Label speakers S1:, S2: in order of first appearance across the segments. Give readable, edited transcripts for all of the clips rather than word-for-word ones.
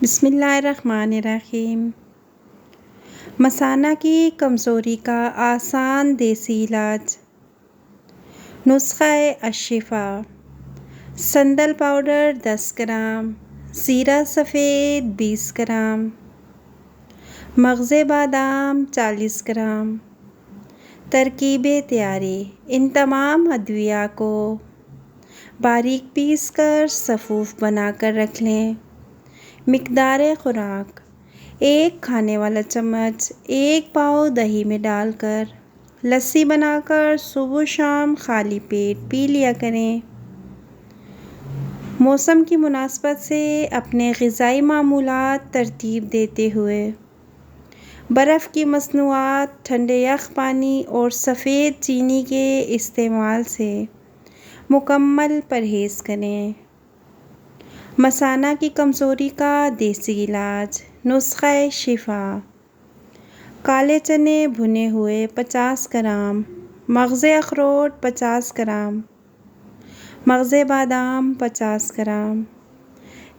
S1: बिस्मिल्लाहिर्रहमानिर्रहीम। मसाना की कमज़ोरी का आसान देसी इलाज। नुस्ख़ा अशिफ़ा। संदल पाउडर 10 ग्राम, ज़ीरा सफ़ेद 20 ग्राम, मग़ज़ बादाम 40 ग्राम। तरकीबें तैयारी। इन तमाम अद्विया को बारीक पीस कर सफ़ूफ़ बनाकर रख लें। मिक़दार ख़ुराक। 1 खाने वाला चम्मच 1 पाव दही में डालकर लस्सी बनाकर सुबह शाम खाली पेट पी लिया करें। मौसम की मुनासबत से अपने ग़िज़ाई मामूलात तरतीब देते हुए बर्फ़ की मसनूआत, ठंडे यख़ पानी और सफ़ेद चीनी के इस्तेमाल से मुकम्मल परहेज़ करें। मसाना की कमज़ोरी का देसी इलाज। नुस्ख़ा शिफ़ा। काले चने भुने हुए 50 ग्राम, मग़ज़ अखरोट 50 ग्राम, मग़ज़ बादाम 50 ग्राम,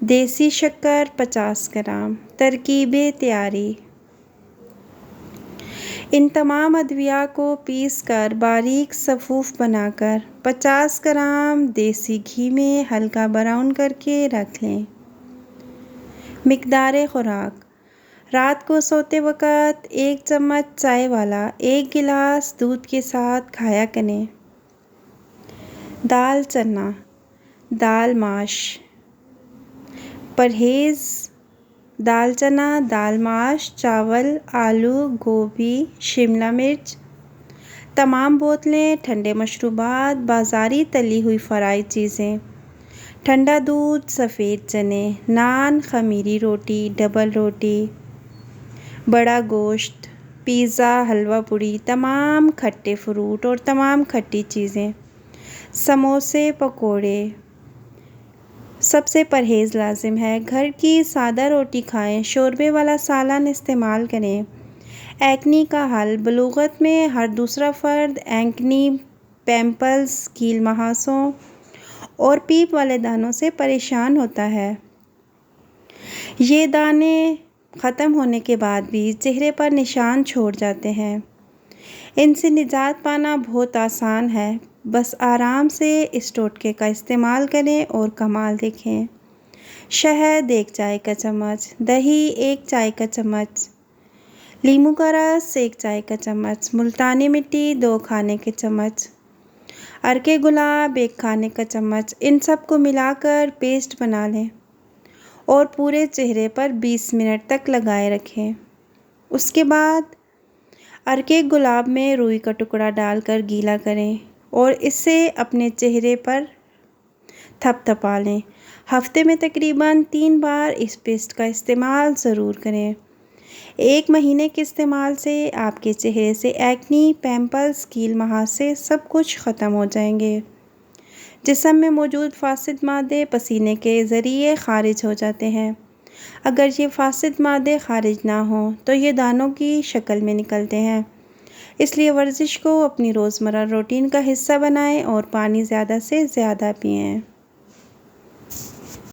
S1: देसी शक्कर 50 ग्राम। तरकीबें तैयारी। इन तमाम अद्विया को पीस कर बारीक सफ़ूफ़ बनाकर 50 ग्राम देसी घी में हल्का ब्राउन करके रख लें। मिक़दार ख़ुराक। रात को सोते वक़्त 1 चम्मच चाय वाला 1 गिलास दूध के साथ खाया करें। दाल चना, दाल माश। परहेज़। दाल चना, दाल माश, चावल, आलू, गोभी, शिमला मिर्च। तमाम बोतलें ठंडे मशरूबात, बाज़ारी तली हुई फ्राई चीज़ें, ठंडा दूध, सफ़ेद चने, नान, ख़मीरी रोटी, डबल रोटी, बड़ा गोश्त, पिज़्ज़ा, हलवा पूड़ी, तमाम खट्टे फ्रूट और तमाम खट्टी चीज़ें, समोसे, पकोड़े। सबसे परहेज़ लाजिम है। घर की सादा रोटी खाएं। शोरबे वाला सालन इस्तेमाल करें। एक्नी का हल। बलूगत में हर दूसरा फ़र्द एक्नी, पिंपल्स, कील मुहासों और पीप वाले दानों से परेशान होता है। ये दाने ख़त्म होने के बाद भी चेहरे पर निशान छोड़ जाते हैं। इनसे निजात पाना बहुत आसान है। बस आराम से इस टोटके का इस्तेमाल करें और कमाल देखें। शहद 1 चाय का चम्मच, दही 1 चाय का चम्मच, नींबू का रस 1 चाय का चम्मच, मुल्तानी मिट्टी 2 खाने के चम्मच, अर्के गुलाब 1 खाने का चम्मच। इन सब को मिलाकर पेस्ट बना लें और पूरे चेहरे पर 20 मिनट तक लगाए रखें। उसके बाद अर्के गुलाब में रुई का टुकड़ा डालकर गीला करें और इससे अपने चेहरे पर थपथपा लें। हफ्ते में तकरीबन 3 बार इस पेस्ट का इस्तेमाल ज़रूर करें। 1 महीने के इस्तेमाल से आपके चेहरे से एक्नी, पिंपल्स, कील मुहासे सब कुछ ख़त्म हो जाएंगे। जिस्म में मौजूद फासिद मादे पसीने के ज़रिए ख़ारिज हो जाते हैं। अगर ये फासिद मादे ख़ारिज ना हों तो ये दानों की शक्ल में निकलते हैं। इसलिए वर्जिश को अपनी रोज़मर्रा रूटीन का हिस्सा बनाएं और पानी ज़्यादा से ज़्यादा पिएं।